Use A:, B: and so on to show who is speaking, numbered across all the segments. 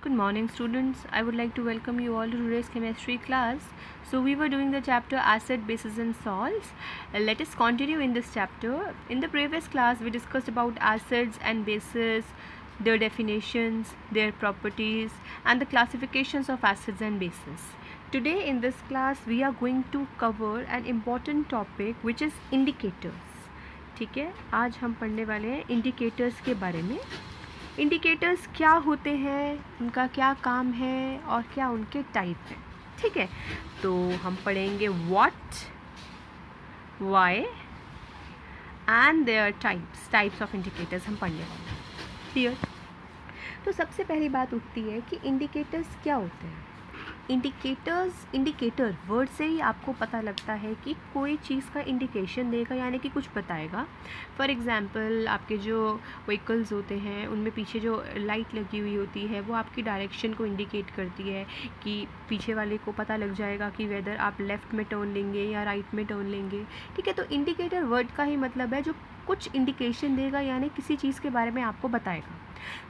A: Good morning, students. I would like to welcome you all to today's chemistry class. So we were doing the chapter acid, bases and salts. Let us continue in this chapter. In the previous class we discussed about acids and bases, their definitions, their properties and the classifications of acids and bases. Today in this class we are going to cover an important topic which is indicators. ठीक है, आज हम पढ़ने वाले हैं indicators के बारे में. इंडिकेटर्स क्या होते हैं, उनका क्या काम है और क्या उनके टाइप हैं. ठीक है, तो हम पढ़ेंगे what, why and there types of indicators हम पढ़ने वाले हैं. क्लियर. तो सबसे पहली बात उठती है कि इंडिकेटर्स क्या होते हैं. इंडिकेटर वर्ड से ही आपको पता लगता है कि कोई चीज़ का इंडिकेशन देगा, यानी कि कुछ बताएगा. फॉर एग्ज़ाम्पल आपके जो व्हीकल्स होते हैं उनमें पीछे जो लाइट लगी हुई होती है वो आपकी डायरेक्शन को इंडिकेट करती है कि पीछे वाले को पता लग जाएगा कि वेदर आप लेफ़्ट में टर्न लेंगे या राइट में टर्न लेंगे. ठीक है, तो इंडिकेटर वर्ड का ही मतलब है जो कुछ इंडिकेशन देगा, यानी किसी चीज़ के बारे में आपको बताएगा.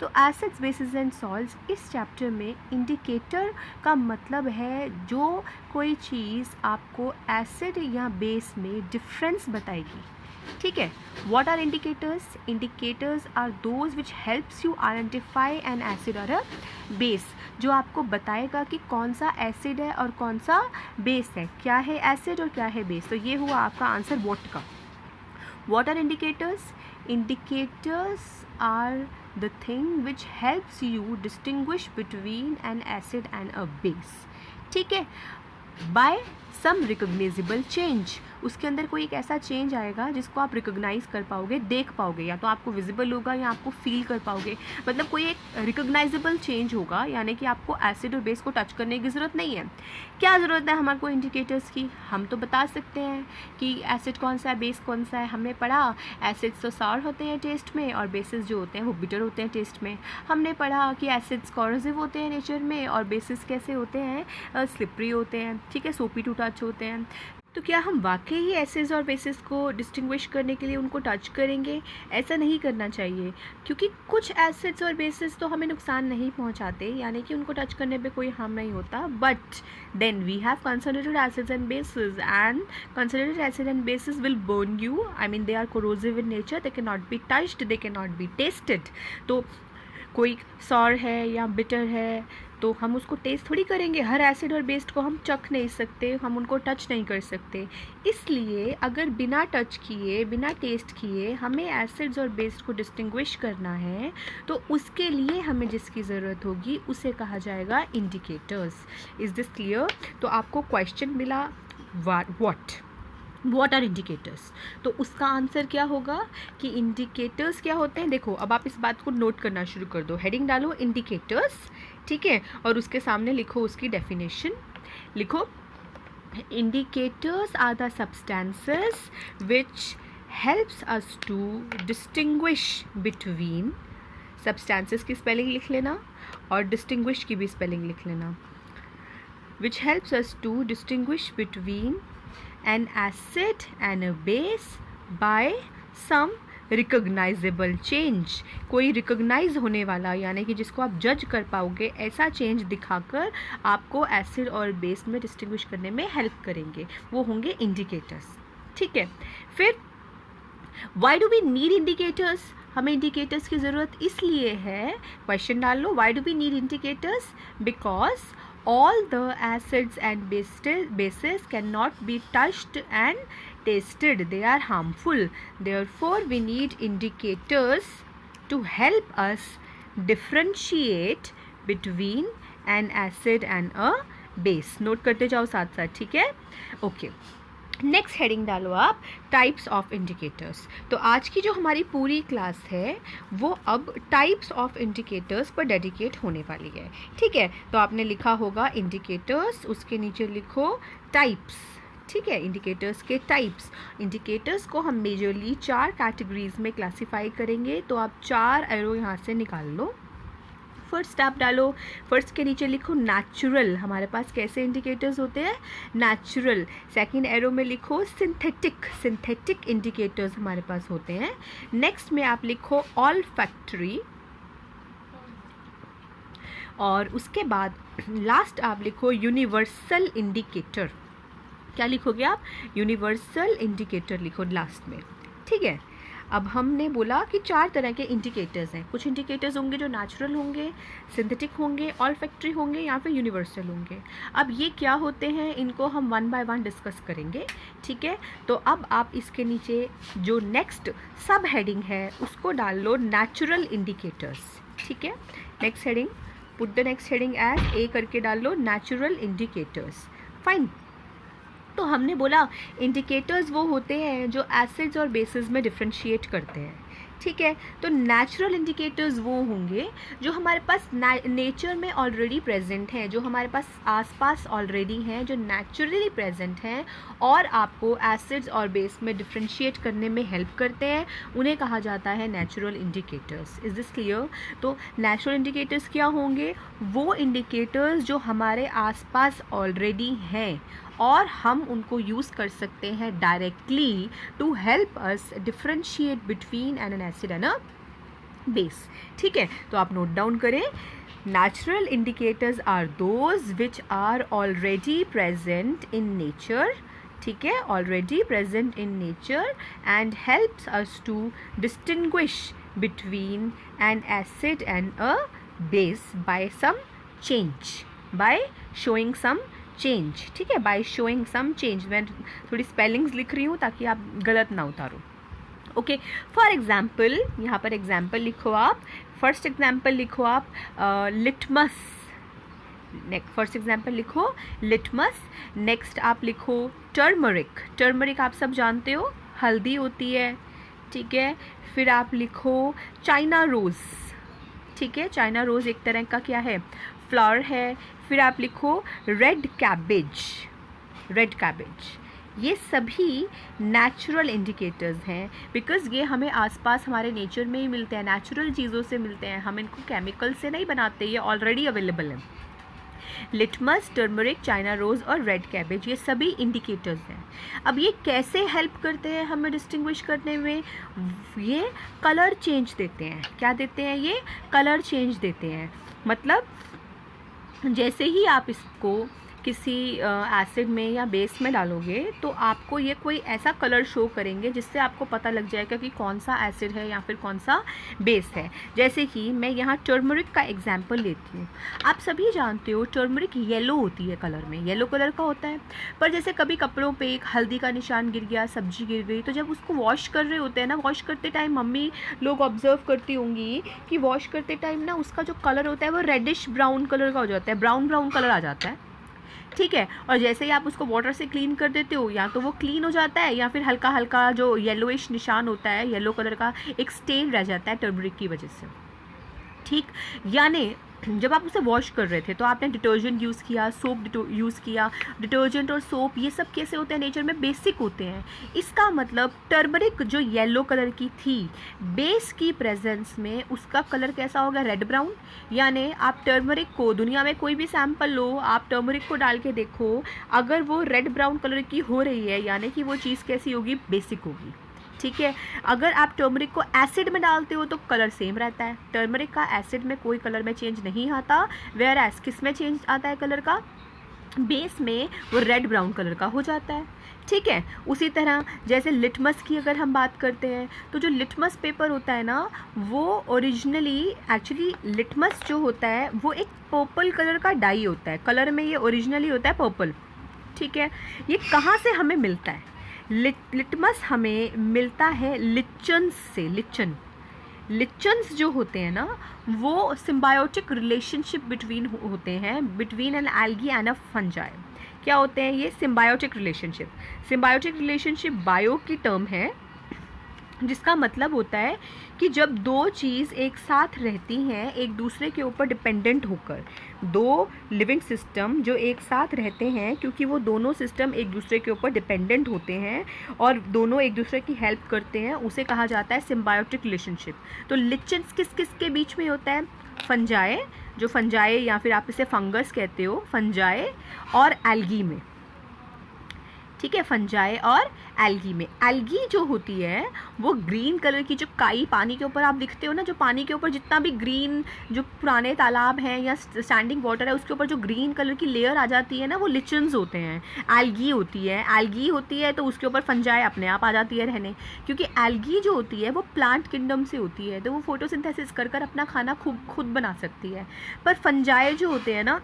A: तो एसिड्स, बेसिस एंड सॉल्ट्स इस चैप्टर में इंडिकेटर का मतलब है जो कोई चीज़ आपको एसिड या बेस में डिफरेंस बताएगी. ठीक है. What are indicators? Indicators are those which helps you identify an acid और अ बेस, जो आपको बताएगा कि कौन सा एसिड है और कौन सा बेस है, क्या है एसिड और क्या है बेस. तो ये हुआ आपका आंसर व्हाट का. What are indicators? Indicators are the thing which helps you distinguish between an acid and a base. ठीक है. By some recognizable change. उसके अंदर कोई एक ऐसा चेंज आएगा जिसको आप रिकोगनाइज कर पाओगे, देख पाओगे, या तो आपको विजिबल होगा या आपको फील कर पाओगे. मतलब कोई एक रिकोगनाइजेबल चेंज होगा, यानी कि आपको एसिड और बेस को टच करने की ज़रूरत नहीं है. क्या ज़रूरत है हमारे को इंडिकेटर्स की? हम तो बता सकते हैं कि एसिड कौन सा है, बेस कौन सा है. हमने पढ़ा एसिड्स तो सार होते हैं टेस्ट में और बेसिस जो होते हैं वो बिटर होते हैं टेस्ट में. हमने पढ़ा कि एसिड्स कॉरोसिव होते हैं नेचर में और बेसिस कैसे होते हैं, स्लिपरी होते हैं. ठीक है, सोपी टू टच होते हैं. तो क्या हम वाकई ही एसिड्स और बेसिस को डिस्टिंग्विश करने के लिए उनको टच करेंगे? ऐसा नहीं करना चाहिए, क्योंकि कुछ एसिड्स और बेसिस तो हमें नुकसान नहीं पहुंचाते, यानी कि उनको टच करने पे कोई हार्म नहीं होता. But then we have concentrated acids and bases, and concentrated acid and bases will burn you. I mean they are corrosive in nature, they can not be touched, they can not be tested. तो कोई sorry है या bitter है तो हम उसको test थोड़ी करेंगे. हर एसिड और बेस को हम चख नहीं सकते, हम उनको टच नहीं कर सकते. इसलिए अगर बिना टच किए, बिना टेस्ट किए हमें एसिड्स और बेस को डिस्टिंग्विश करना है तो उसके लिए हमें जिसकी ज़रूरत होगी उसे कहा जाएगा इंडिकेटर्स. Is this clear? तो आपको क्वेश्चन मिला व्हाट आर इंडिकेटर्स, तो उसका आंसर क्या होगा कि इंडिकेटर्स क्या होते हैं. देखो, अब आप इस बात को नोट करना शुरू कर दो. हेडिंग डालो इंडिकेटर्स. ठीक है, और उसके सामने लिखो उसकी डेफिनेशन. लिखो indicators are the substances which helps us to distinguish between. Substances की स्पेलिंग लिख लेना और डिस्टिंग्विश की भी स्पेलिंग लिख लेना. Which helps us to distinguish between an acid and a base by some recognizable change. कोई रिकोगनाइज होने वाला, यानी कि जिसको आप जज कर पाओगे, ऐसा चेंज दिखाकर आपको एसिड और बेस में डिस्टिंग्विश करने में हेल्प करेंगे, वो होंगे इंडिकेटर्स. ठीक है. फिर why do we need indicators? हमें इंडिकेटर्स की ज़रूरत इसलिए है, क्वेश्चन डाल लो, why do we need indicators? Because all the acids and bases cannot be touched and tasted, they are harmful. Therefore we need indicators to help us differentiate between an acid and a base. Note करते जाओ साथ साथ. ठीक है, okay. Next heading डालो आप, types of indicators. तो आज की जो हमारी पूरी क्लास है वो अब टाइप्स ऑफ इंडिकेटर्स पर डेडिकेट होने वाली है. ठीक है, तो आपने लिखा होगा इंडिकेटर्स, उसके नीचे लिखो टाइप्स. ठीक है, इंडिकेटर्स के टाइप्स. इंडिकेटर्स को हम मेजरली 4 कैटेगरीज में क्लासीफाई करेंगे. तो आप 4 एरो यहाँ से निकाल लो. फर्स्ट आप डालो, फर्स्ट के नीचे लिखो नेचुरल. हमारे पास कैसे इंडिकेटर्स होते हैं? नेचुरल. सेकंड एरो में लिखो सिंथेटिक इंडिकेटर्स हमारे पास होते हैं. नेक्स्ट में आप लिखो ऑल्फैक्टरी. और उसके बाद लास्ट आप लिखो यूनिवर्सल इंडिकेटर। क्या लिखोगे आप? यूनिवर्सल इंडिकेटर लिखो लास्ट में, ठीक है। अब हमने बोला कि 4 तरह के इंडिकेटर्स हैं। कुछ इंडिकेटर्स होंगे जो नेचुरल होंगे, सिंथेटिक होंगे, ऑल्फैक्टरी होंगे या फिर यूनिवर्सल होंगे। अब ये क्या होते हैं, इनको हम 1 बाय 1 डिस्कस करेंगे, ठीक है। तो अब आप इसके नीचे जो नेक्स्ट सब हेडिंग है उसको डाल लो नेचुरल इंडिकेटर्स, ठीक है। Next heading, put the next heading as a करके डाल लो नेचुरल इंडिकेटर्स, फाइन। तो हमने बोला इंडिकेटर्स वो होते हैं जो एसिड्स और बेसिस में डिफ्रेंशिएट करते हैं, ठीक है। तो नेचुरल इंडिकेटर्स वो होंगे जो हमारे पास नेचर में ऑलरेडी प्रेजेंट हैं, जो हमारे पास आसपास ऑलरेडी हैं, जो नेचुरली प्रेजेंट हैं और आपको एसिड्स और बेस में डिफ्रेंशिएट करने में हेल्प करते हैं, उन्हें कहा जाता है natural indicators. Is this clear? तो नेचुरल इंडिकेटर्स क्या होंगे? वो इंडिकेटर्स जो हमारे आसपास ऑलरेडी हैं और हम उनको यूज़ कर सकते हैं directly to help us differentiate between an acid and a base, ठीक है। तो आप नोट डाउन करें, natural indicators are those which are already present in nature, ठीक है, already present in nature and helps us to distinguish between an acid and a base by some change, by showing some change, ठीक है, bye showing some change. मैं थोड़ी spellings लिख रही हूँ ताकि आप गलत ना उतारो, ओके। फॉर एग्जाम्पल, यहाँ पर एग्जाम्पल लिखो आप, फर्स्ट एग्जाम्पल लिखो आप लिटमस, फर्स्ट एग्जाम्पल लिखो लिटमस। नेक्स्ट आप लिखो टर्मरिक, टर्मरिक आप सब जानते हो हल्दी होती है, ठीक है। फिर आप लिखो चाइना रोज़, ठीक है, चाइना रोज़ एक तरह का क्या है, फ्लावर है। फिर आप लिखो रेड कैबेज, रेड कैबेज। ये सभी नेचुरल इंडिकेटर्स हैं बिकॉज़ ये हमें आसपास हमारे नेचर में ही मिलते हैं, नेचुरल चीज़ों से मिलते हैं, हम इनको केमिकल से नहीं बनाते, ये ऑलरेडी अवेलेबल है। लिटमस, टर्मरिक, चाइना रोज़ और रेड कैबेज, ये सभी इंडिकेटर्स हैं। अब ये कैसे हेल्प करते हैं हमें डिस्टिंग्विश करने में? ये कलर चेंज देते हैं। क्या देते हैं? ये कलर चेंज देते हैं। मतलब जैसे ही आप इसको किसी एसिड में या बेस में डालोगे तो आपको ये कोई ऐसा कलर शो करेंगे जिससे आपको पता लग जाएगा कि कौन सा एसिड है या फिर कौन सा बेस है। जैसे कि मैं यहाँ टर्मरिक का एग्जांपल लेती हूँ। आप सभी जानते हो टर्मरिक येलो होती है कलर में, येलो कलर का होता है। पर जैसे कभी कपड़ों पे एक हल्दी का निशान गिर गया, सब्जी गिर गई, तो जब उसको वॉश कर रहे होते हैं ना, वॉश करते टाइम मम्मी लोग ऑब्जर्व करती होंगी कि वॉश करते टाइम ना उसका जो कलर होता है वो रेडिश ब्राउन कलर का हो जाता है, ब्राउन ब्राउन कलर आ जाता है, ठीक है। और जैसे ही आप उसको वाटर से क्लीन कर देते हो, या तो वो क्लीन हो जाता है या फिर हल्का हल्का जो येलोइश निशान होता है, येलो कलर का एक स्टेन रह जाता है टर्मरिक की वजह से, ठीक। यानी जब आप उसे वॉश कर रहे थे तो आपने डिटर्जेंट यूज़ किया, सोप यूज़ किया। डिटर्जेंट और सोप ये सब कैसे होते हैं? नेचर में बेसिक होते हैं। इसका मतलब टर्मरिक जो येलो कलर की थी, बेस की प्रेजेंस में उसका कलर कैसा होगा? Red brown. यानी आप टर्मरिक को, दुनिया में कोई भी सैंपल लो, आप टर्मरिक को डाल के देखो, अगर वो रेड ब्राउन कलर की हो रही है यानी कि वो चीज़ कैसी होगी? बेसिक होगी, ठीक है। अगर आप टर्मरिक को एसिड में डालते हो तो कलर सेम रहता है। टर्मरिक का एसिड में कोई कलर में चेंज नहीं आता, वेयर एज किस में चेंज आता है कलर का? बेस में वो रेड ब्राउन कलर का हो जाता है, ठीक है। उसी तरह जैसे लिटमस की अगर हम बात करते हैं तो जो लिटमस पेपर होता है ना, वो ओरिजिनली एक्चुअली लिटमस जो होता है वो एक पर्पल कलर का डाई होता है। कलर में ये ओरिजिनली होता है पर्पल, ठीक है। ये कहाँ से हमें मिलता है? लिटमस हमें मिलता है लिचन्स से। लिचन्स जो होते हैं ना, वो सिम्बायोटिक रिलेशनशिप बिटवीन होते हैं, between an algae and a fungi. क्या होते हैं ये? Symbiotic relationship. Symbiotic relationship bio की टर्म है, जिसका मतलब होता है कि जब दो चीज़ एक साथ रहती हैं एक दूसरे के ऊपर डिपेंडेंट होकर, दो लिविंग सिस्टम जो एक साथ रहते हैं क्योंकि वो दोनों सिस्टम एक दूसरे के ऊपर डिपेंडेंट होते हैं और दोनों एक दूसरे की हेल्प करते हैं, उसे कहा जाता है सिम्बायोटिक रिलेशनशिप। तो लिचन्स किस किस के बीच में होता है? फंजाई, जो फंजाई या फिर आप इसे फंगस कहते हो, फंजाई और एल्गी में, ठीक है, फंजाई और एल्गी में। एल्गी जो होती है वो ग्रीन कलर की, जो काई पानी के ऊपर आप दिखते हो ना, जो पानी के ऊपर जितना भी ग्रीन, जो पुराने तालाब हैं या स्टैंडिंग वाटर है उसके ऊपर जो ग्रीन कलर की लेयर आ जाती है ना, वो लिचन्स होते हैं। एल्गी होती है, एल्गी होती है तो उसके ऊपर फंजाई अपने आप आ जाती है रहने, क्योंकि एल्गी जो होती है वो प्लांट किंगडम से होती है, तो वो फोटोसिंथेसिस कर कर अपना खाना खुद बना सकती है। पर फंजाई जो होते हैं ना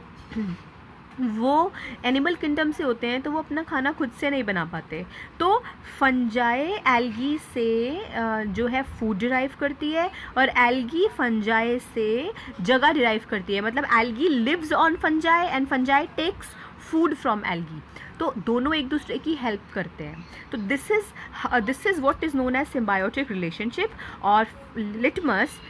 A: वो एनिमल किंगडम से होते हैं, तो वो अपना खाना खुद से नहीं बना पाते। तो फंजाई एल्गी से जो है फूड डिराइव करती है, और एल्गी फंजाई से जगह डिराइव करती है। मतलब algae lives on fungi and fungi takes food from algae. तो दोनों एक दूसरे की हेल्प करते हैं। तो this is what is known as symbiotic relationship. और लिटमस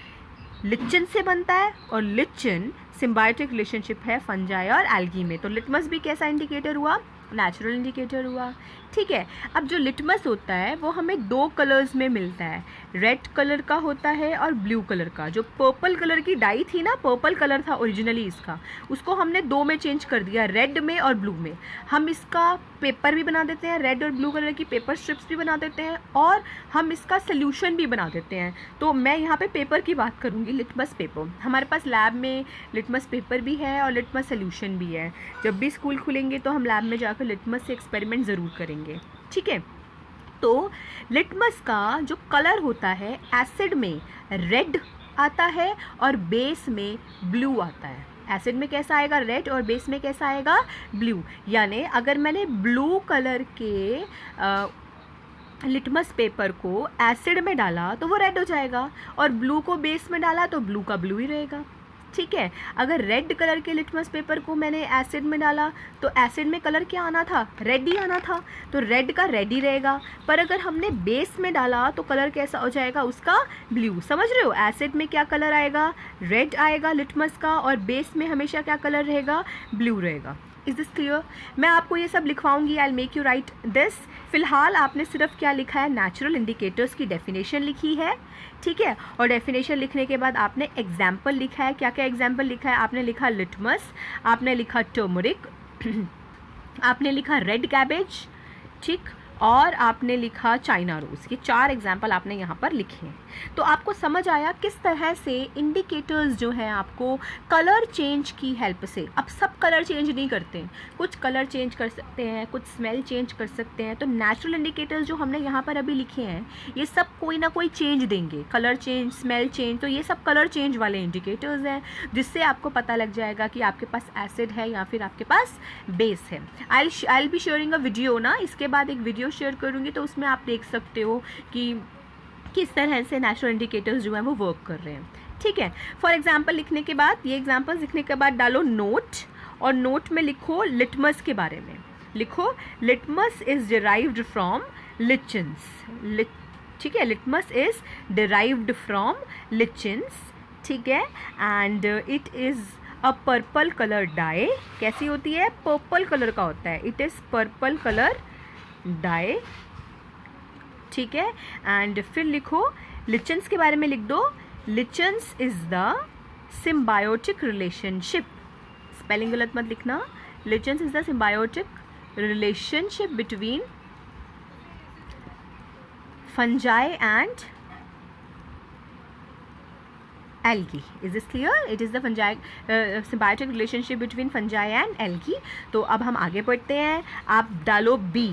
A: लिचन से बनता है, और लिचन सिम्बायोटिक रिलेशनशिप है फंजाई और एल्गी में। तो लिटमस भी कैसा इंडिकेटर हुआ? नेचुरल इंडिकेटर हुआ। ठीक है, अब जो लिटमस होता है वो हमें दो कलर्स में मिलता है, रेड कलर का होता है और ब्लू कलर का। जो पर्पल कलर की डाई थी ना, पर्पल कलर था ओरिजिनली इसका, उसको हमने दो में चेंज कर दिया, रेड में और ब्लू में। हम इसका पेपर भी बना देते हैं, रेड और ब्लू कलर की पेपर स्ट्रिप्स भी बना देते हैं, और हम इसका सोल्यूशन भी बना देते हैं। तो मैं यहाँ पे पेपर की बात करूँगी, लिटमस पेपर। हमारे पास लैब में लिटमस पेपर भी है और लिटमस सोल्यूशन भी है। जब भी स्कूल खुलेंगे तो हम लैब में जाकर लिटमस से एक्सपेरिमेंट ज़रूर करेंगे। ठीक है, तो लिटमस का जो कलर होता है एसिड में रेड आता है और बेस में ब्लू आता है। एसिड में कैसा आएगा? रेड, और बेस में कैसा आएगा? ब्लू। यानी अगर मैंने ब्लू कलर के लिटमस पेपर को एसिड में डाला तो वो रेड हो जाएगा, और ब्लू को बेस में डाला तो ब्लू का ब्लू ही रहेगा। ठीक है, अगर रेड कलर के लिटमस पेपर को मैंने एसिड में डाला तो एसिड में कलर क्या आना था? रेड ही आना था, तो रेड का रेड ही रहेगा। पर अगर हमने बेस में डाला तो कलर कैसा हो जाएगा उसका? ब्लू। समझ रहे हो? एसिड में क्या कलर आएगा? रेड आएगा लिटमस का, और बेस में हमेशा क्या कलर रहेगा? ब्लू रहेगा। Is this clear? मैं आपको ये सब लिखवाऊंगी, I make you write this. फिलहाल आपने सिर्फ क्या लिखा है? नेचुरल इंडिकेटर्स की डेफिनेशन लिखी है। ठीक है, और डेफिनेशन लिखने के बाद आपने एग्जाम्पल लिखा है। क्या क्या एग्जाम्पल लिखा है? आपने लिखा लिटमस, आपने लिखा टर्मरिक, आपने लिखा रेड कैबेज, ठीक, और आपने लिखा चाइना रोज़। ये 4 एग्जाम्पल आपने यहाँ पर लिखे हैं। तो आपको समझ आया किस तरह से इंडिकेटर्स जो हैं आपको कलर चेंज की हेल्प से, अब सब कलर चेंज नहीं करते हैं, कुछ कलर चेंज कर सकते हैं, कुछ स्मेल चेंज कर सकते हैं। तो नेचुरल इंडिकेटर्स जो हमने यहाँ पर अभी लिखे हैं ये सब कोई ना कोई चेंज देंगे, कलर चेंज, स्मेल चेंज। तो ये सब कलर चेंज वाले इंडिकेटर्स हैं, जिससे आपको पता लग जाएगा कि आपके पास एसिड है या फिर आपके पास बेस है। आई बी शेयरिंग अ वीडियो ना, इसके बाद एक वीडियो शेयर करूँगी, तो उसमें आप देख सकते हो कि किस तरह से नेचुरल इंडिकेटर्स जो हैं वो वर्क कर रहे हैं। ठीक है, फॉर एग्जांपल लिखने के बाद, ये एग्जांपल लिखने के बाद डालो नोट, और नोट में लिखो लिटमस के बारे में। लिखो litmus is derived from lichens. ठीक है, litmus is derived from lichens. ठीक है, and it is a purple colour dye. कैसी होती है? पर्पल कलर का होता है। It is purple colour dye. ठीक है, एंड फिर लिखो लिचन्स के बारे में लिख दो, lichens is the symbiotic relationship. Spelling गलत मत लिखना। Lichens is the symbiotic relationship between fungi and algae. Is this clear? It is the fungi symbiotic relationship between fungi and algae. तो अब हम आगे बढ़ते हैं। आप डालो बी।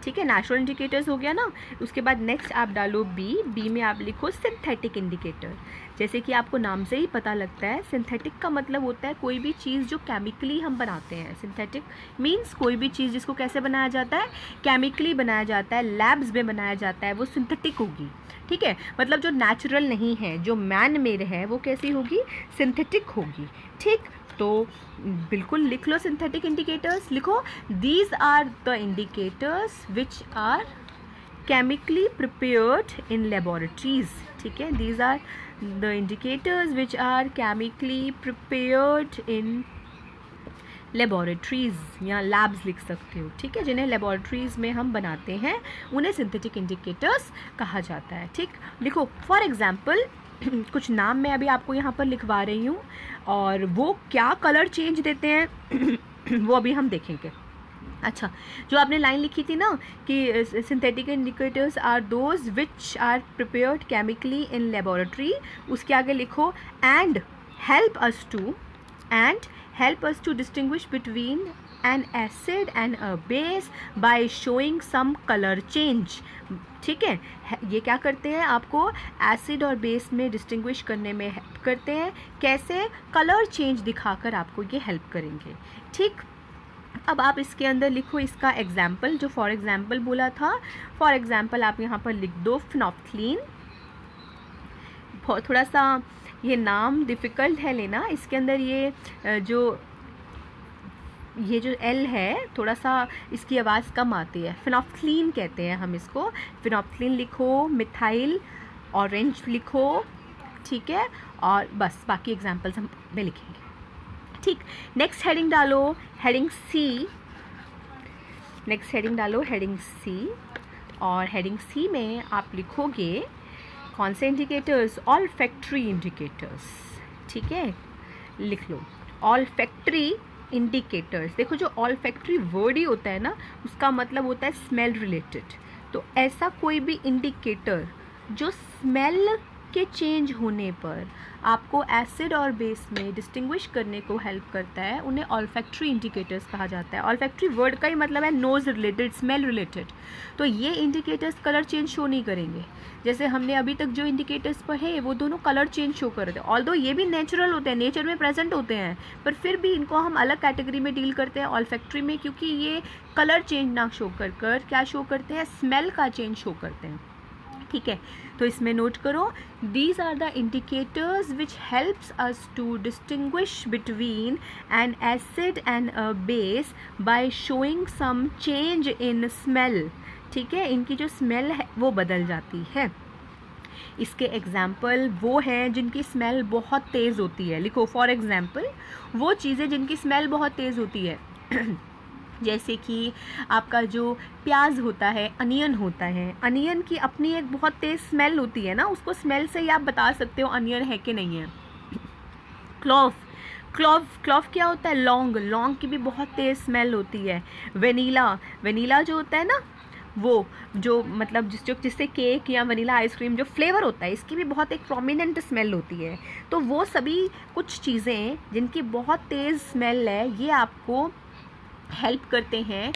A: ठीक है, नेचुरल इंडिकेटर्स हो गया ना। उसके बाद नेक्स्ट आप डालो बी में आप लिखो सिंथेटिक इंडिकेटर। जैसे कि आपको नाम से ही पता लगता है, सिंथेटिक का मतलब होता है कोई भी चीज़ जो केमिकली हम बनाते हैं। सिंथेटिक मीन्स कोई भी चीज़ जिसको कैसे बनाया जाता है? केमिकली बनाया जाता है, लैब्स में बनाया जाता है, वो सिंथेटिक होगी। ठीक है, मतलब जो नेचुरल नहीं है, जो मैन मेड है, वो कैसी होगी? सिंथेटिक होगी। ठीक, तो बिल्कुल लिख लो सिंथेटिक इंडिकेटर्स। लिखो these are the indicators which are chemically prepared in laboratories. ठीक है, these are the indicators which are chemically prepared in laboratories, या लैब्स लिख सकते हो। ठीक है, जिन्हें लेबोरेटरीज में हम बनाते हैं उन्हें सिंथेटिक इंडिकेटर्स कहा जाता है। ठीक, लिखो फॉर एग्जाम्पल कुछ नाम मैं अभी आपको यहाँ पर लिखवा रही हूँ, और वो क्या कलर चेंज देते हैं वो अभी हम देखेंगे। अच्छा, जो आपने लाइन लिखी थी ना कि synthetic indicators are those which are prepared chemically in laboratory, उसके आगे लिखो and help us to distinguish between an acid and a base by showing some colour change. ठीक है, ये क्या करते हैं, आपको एसिड और बेस में डिस्टिंग्विश करने में हेल्प करते हैं। कैसे? कलर चेंज दिखाकर आपको ये हेल्प करेंगे। ठीक, अब आप इसके अंदर लिखो इसका एग्जाम्पल, जो फॉर एग्जाम्पल बोला था। फॉर एग्जाम्पल आप यहाँ पर लिख दो फिनोप्थलीन। थोड़ा सा ये नाम डिफ़िकल्ट है लेना, इसके अंदर ये जो एल है थोड़ा सा इसकी आवाज़ कम आती है। फिनोप्थलीन कहते हैं हम इसको। फिनोप्थलीन लिखो, मिथाइल ऑरेंज लिखो, ठीक है, और बस बाकी एग्जाम्पल्स हम में लिखेंगे। ठीक, नेक्स्ट हेडिंग डालो, हेडिंग सी। नेक्स्ट हेडिंग डालो, हेडिंग सी, और हेडिंग सी में आप लिखोगे कौन से इंडिकेटर्स? Olfactory indicators. ठीक है, लिख लो ऑल्फैक्टरी इंडिकेटर्स। देखो, जो ऑल्फैक्टरी वर्ड ही होता है ना, उसका मतलब होता है स्मेल रिलेटेड। तो ऐसा कोई भी इंडिकेटर जो स्मेल के चेंज होने पर आपको एसिड और बेस में डिस्टिंग्विश करने को हेल्प करता है, उन्हें ऑल्फैक्टरी इंडिकेटर्स कहा जाता है। ऑल्फैक्टरी वर्ड का ही मतलब है नोज रिलेटेड, स्मेल रिलेटेड। तो ये इंडिकेटर्स कलर चेंज शो नहीं करेंगे। जैसे हमने अभी तक जो इंडिकेटर्स पढ़े वो दोनों कलर चेंज शो कर रहे थे, ऑल्दो ये भी नेचुरल होते हैं, नेचर में प्रेजेंट होते हैं, पर फिर भी इनको हम अलग कैटेगरी में डील करते हैं ऑल्फैक्टरी में, क्योंकि ये कलर चेंज ना शो कर क्या शो करते हैं? स्मेल का चेंज शो करते हैं। ठीक है, तो इसमें नोट करो, these are the indicators which helps us to distinguish between an acid and a base by showing some change in smell. ठीक है, इनकी जो स्मेल है वो बदल जाती है। इसके एग्जाम्पल वो हैं जिनकी स्मेल बहुत तेज़ होती है। लिखो, फॉर एग्जाम्पल वो चीज़ें जिनकी स्मेल बहुत तेज़ होती है जैसे कि आपका जो प्याज होता है, अनियन होता है। अनियन की अपनी एक बहुत तेज़ स्मेल होती है ना, उसको स्मेल से ही आप बता सकते हो अनियन है कि नहीं है। क्लॉव क्या होता है? लौंग की भी बहुत तेज़ स्मेल होती है। वेनीला जो होता है ना, वो जो मतलब जिससे केक या वनीला आइसक्रीम जो फ्लेवर होता है, इसकी भी बहुत एक प्रोमिनेंट स्मेल होती है। तो वो सभी कुछ चीज़ें जिनकी बहुत तेज़ स्मेल है, ये आपको हेल्प करते हैं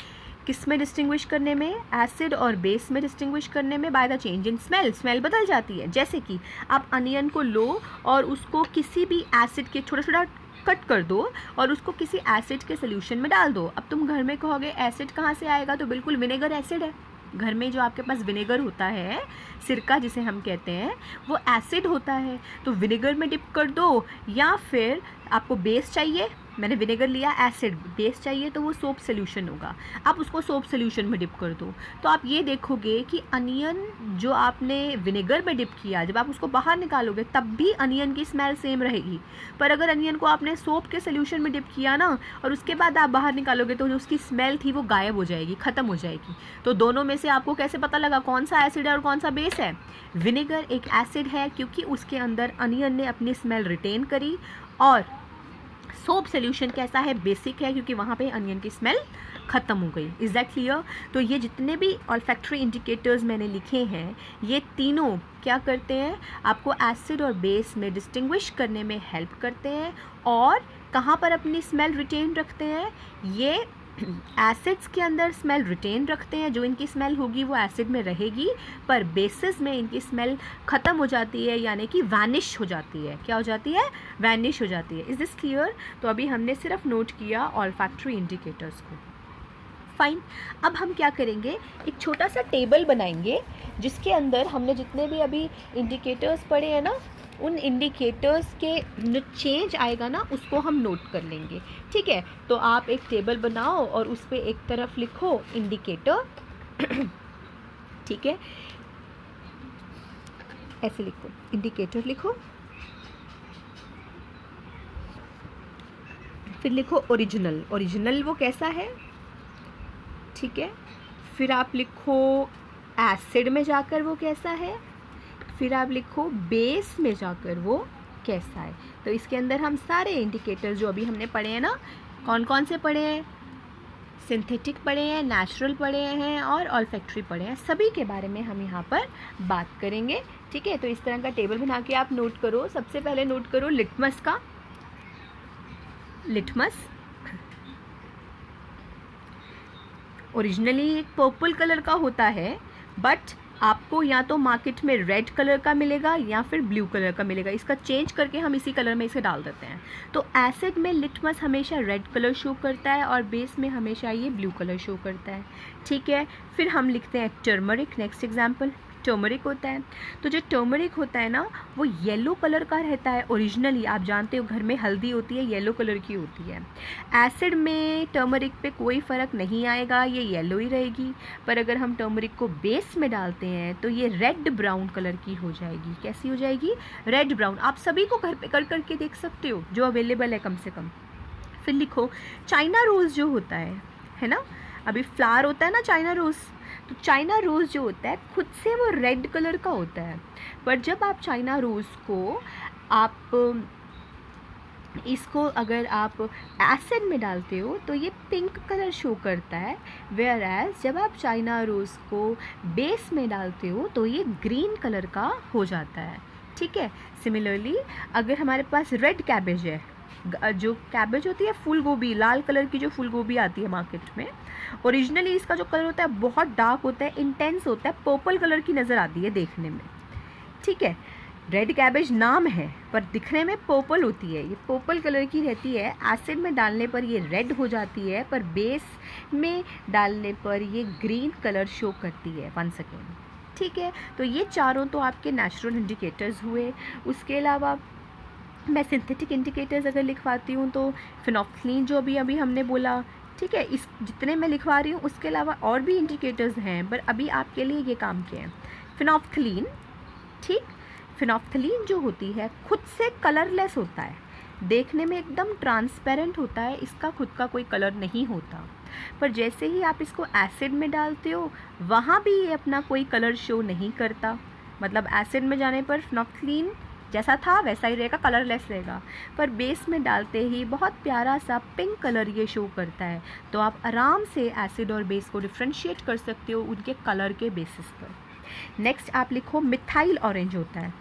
A: किस में डिस्टिंग्विश करने में? एसिड और बेस में डिस्टिंग्विश करने में by the change in smell बदल जाती है। जैसे कि आप अनियन को लो और उसको किसी भी एसिड के छोटा कट कर दो और उसको किसी एसिड के सोल्यूशन में डाल दो। अब तुम घर में कहोगे एसिड कहाँ से आएगा? तो बिल्कुल विनेगर एसिड है। घर में जो आपके पास विनेगर होता है, सिरका जिसे हम कहते हैं, वो एसिड होता है। तो विनेगर में डिप कर दो, या फिर आपको बेस चाहिए, मैंने विनेगर लिया, एसिड, बेस चाहिए तो वो सोप सोल्यूशन होगा, आप उसको सोप सोल्यूशन में डिप कर दो। तो आप ये देखोगे कि अनियन जो आपने विनेगर में डिप किया, जब आप उसको बाहर निकालोगे तब भी अनियन की स्मेल सेम रहेगी। पर अगर अनियन को आपने सोप के सोल्यूशन में डिप किया ना, और उसके बाद आप बाहर निकालोगे, तो जो उसकी स्मेल थी वो गायब हो जाएगी, ख़त्म हो जाएगी। तो दोनों में से आपको कैसे पता लगा कौन सा एसिड है और कौन सा बेस है? विनेगर एक एसिड है क्योंकि उसके अंदर अनियन ने अपनी स्मेल रिटेन करी, और सोप सोल्यूशन कैसा है? बेसिक है, क्योंकि वहाँ पे अनियन की स्मेल ख़त्म हो गई। Is that clear? तो ये जितने भी ऑल्फैक्टरी इंडिकेटर्स मैंने लिखे हैं, ये तीनों क्या करते हैं? आपको एसिड और बेस में डिस्टिंग्विश करने में हेल्प करते हैं। और कहाँ पर अपनी स्मेल रिटेन रखते हैं? ये एसिड्स के अंदर स्मेल रिटेन रखते हैं, जो इनकी स्मेल होगी वो एसिड में रहेगी, पर बेसिस में इनकी स्मेल ख़त्म हो जाती है, यानी कि वैनिश हो जाती है। क्या हो जाती है? वैनिश हो जाती है। Is this clear? तो अभी हमने सिर्फ नोट किया ऑल्फैक्टरी इंडिकेटर्स को। फाइन, अब हम क्या करेंगे, एक छोटा सा टेबल बनाएंगे जिसके अंदर हमने जितने भी अभी इंडिकेटर्स पढ़े हैं ना, उन इंडिकेटर्स के जो चेंज आएगा ना, उसको हम नोट कर लेंगे। ठीक है, तो आप एक टेबल बनाओ और उस पर एक तरफ लिखो इंडिकेटर ठीक है, ऐसे लिखो, इंडिकेटर लिखो, फिर लिखो ओरिजिनल वो कैसा है? ठीक है, फिर आप लिखो एसिड में जाकर वो कैसा है, फिर आप लिखो बेस में जाकर वो कैसा है। तो इसके अंदर हम सारे इंडिकेटर्स जो अभी हमने पढ़े हैं ना, कौन कौन से पढ़े हैं? सिंथेटिक पढ़े हैं, नेचुरल पढ़े हैं और ऑल्फैक्टरी पढ़े हैं, सभी के बारे में हम यहाँ पर बात करेंगे। ठीक है, तो इस तरह का टेबल बना के आप नोट करो। सबसे पहले नोट करो लिटमस का। लिटमस ओरिजिनली एक पर्पल कलर का होता है, बट आपको या तो मार्केट में रेड कलर का मिलेगा या फिर ब्लू कलर का मिलेगा। इसका चेंज करके हम इसी कलर में इसे डाल देते हैं। तो एसिड में लिटमस हमेशा रेड कलर शो करता है और बेस में हमेशा ये ब्लू कलर शो करता है। ठीक है, फिर हम लिखते हैं टर्मरिक। नेक्स्ट एग्जाम्पल टर्मरिक होता है। तो जो टर्मरिक होता है ना, वो येलो कलर का रहता है ओरिजिनली। आप जानते हो घर में हल्दी होती है, येलो कलर की होती है। एसिड में टर्मरिक पे कोई फ़र्क नहीं आएगा, ये येलो ही रहेगी। पर अगर हम टर्मरिक को बेस में डालते हैं तो ये रेड ब्राउन कलर की हो जाएगी। कैसी हो जाएगी? Red brown. आप सभी को घर पे कर करके देख सकते हो, जो अवेलेबल है कम से कम। फिर लिखो चाइना रोज़ जो होता है ना, अभी फ्लावर होता है ना चाइना रोज़, तो चाइना रोज़ जो होता है खुद से वो रेड कलर का होता है। पर जब आप चाइना रोज़ को इसको अगर आप एसिड में डालते हो तो ये पिंक कलर शो करता है, वेयर एज जब आप चाइना रोज़ को बेस में डालते हो तो ये ग्रीन कलर का हो जाता है। ठीक है, सिमिलरली अगर हमारे पास रेड कैबेज है, जो कैबेज होती है फूल गोभी, लाल कलर की जो फूल गोभी आती है मार्केट में, ओरिजिनली इसका जो कलर होता है बहुत डार्क होता है, इंटेंस होता है, पर्पल कलर की नज़र आती है देखने में। ठीक है, रेड कैबेज नाम है पर दिखने में पर्पल होती है, ये पर्पल कलर की रहती है। एसिड में डालने पर ये रेड हो जाती है, पर बेस में डालने पर ये ग्रीन कलर शो करती है। 1 सेकेंड। ठीक है, तो ये चारों तो आपके नेचुरल इंडिकेटर्स हुए। उसके अलावा मैं सिंथेटिक इंडिकेटर्स अगर लिखवाती हूँ तो फिनोल्फ्थालीन जो अभी हमने बोला। ठीक है, इस जितने मैं लिखवा रही हूँ उसके अलावा और भी इंडिकेटर्स हैं, पर अभी आपके लिए ये काम के हैं। फिनोल्फ्थालीन, ठीक, फिनोल्फ्थालीन जो होती है खुद से कलरलेस होता है, देखने में एकदम ट्रांसपेरेंट होता है, इसका खुद का कोई कलर नहीं होता। पर जैसे ही आप इसको एसिड में डालते हो वहाँ भी ये अपना कोई कलर शो नहीं करता। मतलब एसिड में जाने पर फिनोल्फ्थालीन जैसा था वैसा ही रहेगा, कलरलेस रहेगा, पर बेस में डालते ही बहुत प्यारा सा पिंक कलर ये शो करता है। तो आप आराम से एसिड और बेस को डिफ्रेंशिएट कर सकते हो उनके कलर के बेसिस पर। नेक्स्ट आप लिखो मिथाइल ऑरेंज होता है।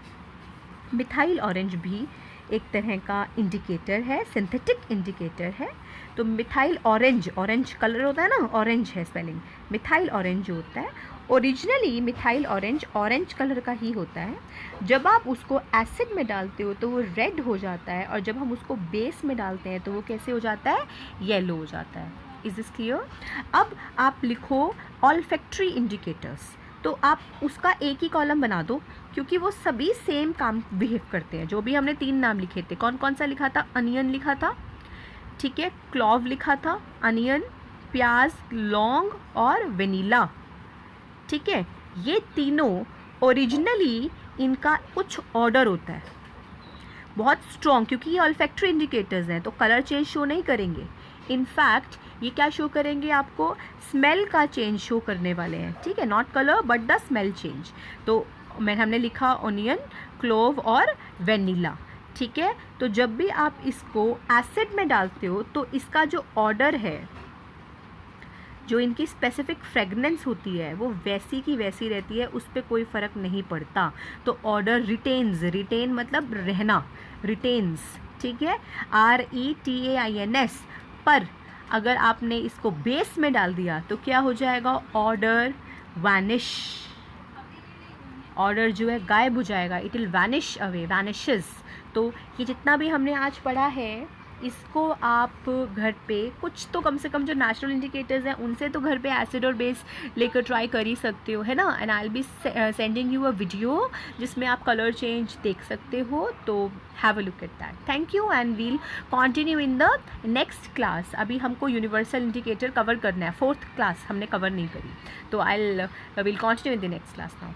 A: मिथाइल ऑरेंज भी एक तरह का इंडिकेटर है, सिंथेटिक इंडिकेटर है। तो मिथाइल ऑरेंज, ऑरेंज कलर होता है ना, ऑरेंज है स्पेलिंग। मिथाइल ऑरेंज जो होता है originally methyl orange orange colour का ही होता है। जब आप उसको एसिड में डालते हो तो वो रेड हो जाता है, और जब हम उसको बेस में डालते हैं तो वो कैसे हो जाता है? येलो हो जाता है। Is this clear? अब आप लिखो ऑल्फैक्टरी इंडिकेटर्स। तो आप उसका एक ही कॉलम बना दो, क्योंकि वो सभी सेम काम बिहेव करते हैं। जो भी हमने 3 नाम लिखे थे, कौन कौन सा लिखा था? अनियन लिखा था, ठीक है, क्लॉव लिखा था, अनियन, प्याज, लौंग और वेनिला। ठीक है, ये तीनों ओरिजिनली इनका कुछ ऑर्डर होता है बहुत स्ट्रॉन्ग, क्योंकि ये ऑल्फैक्टरी इंडिकेटर्स हैं तो कलर चेंज शो नहीं करेंगे। इनफैक्ट ये क्या शो करेंगे? आपको स्मेल का चेंज शो करने वाले हैं। ठीक है, not colour but the smell change. तो हमने लिखा ऑनियन, क्लोव और वेनिला। ठीक है, तो जब भी आप इसको एसिड में डालते हो तो इसका जो ऑर्डर है, जो इनकी स्पेसिफिक फ्रेगनेंस होती है वो वैसी की वैसी रहती है, उस पर कोई फ़र्क नहीं पड़ता। तो ऑर्डर रिटेन्स, रिटेन मतलब रहना, रिटेन्स। ठीक है, RETAINS। पर अगर आपने इसको बेस में डाल दिया तो क्या हो जाएगा? Order vanish. ऑर्डर जो है गायब हो जाएगा, it will vanish away, vanishes. तो ये जितना भी हमने आज पढ़ा है इसको आप घर पे कुछ तो कम से कम जो नेचुरल इंडिकेटर्स हैं उनसे तो घर पे एसिड और बेस लेकर ट्राई कर ही सकते हो, है ना। And I will be sending you a video जिसमें आप कलर चेंज देख सकते हो, तो have a look at that. Thank you and we'll continue in the next class. अभी हमको यूनिवर्सल इंडिकेटर कवर करना है, 4th क्लास हमने कवर नहीं करी, तो I will continue in the next class now.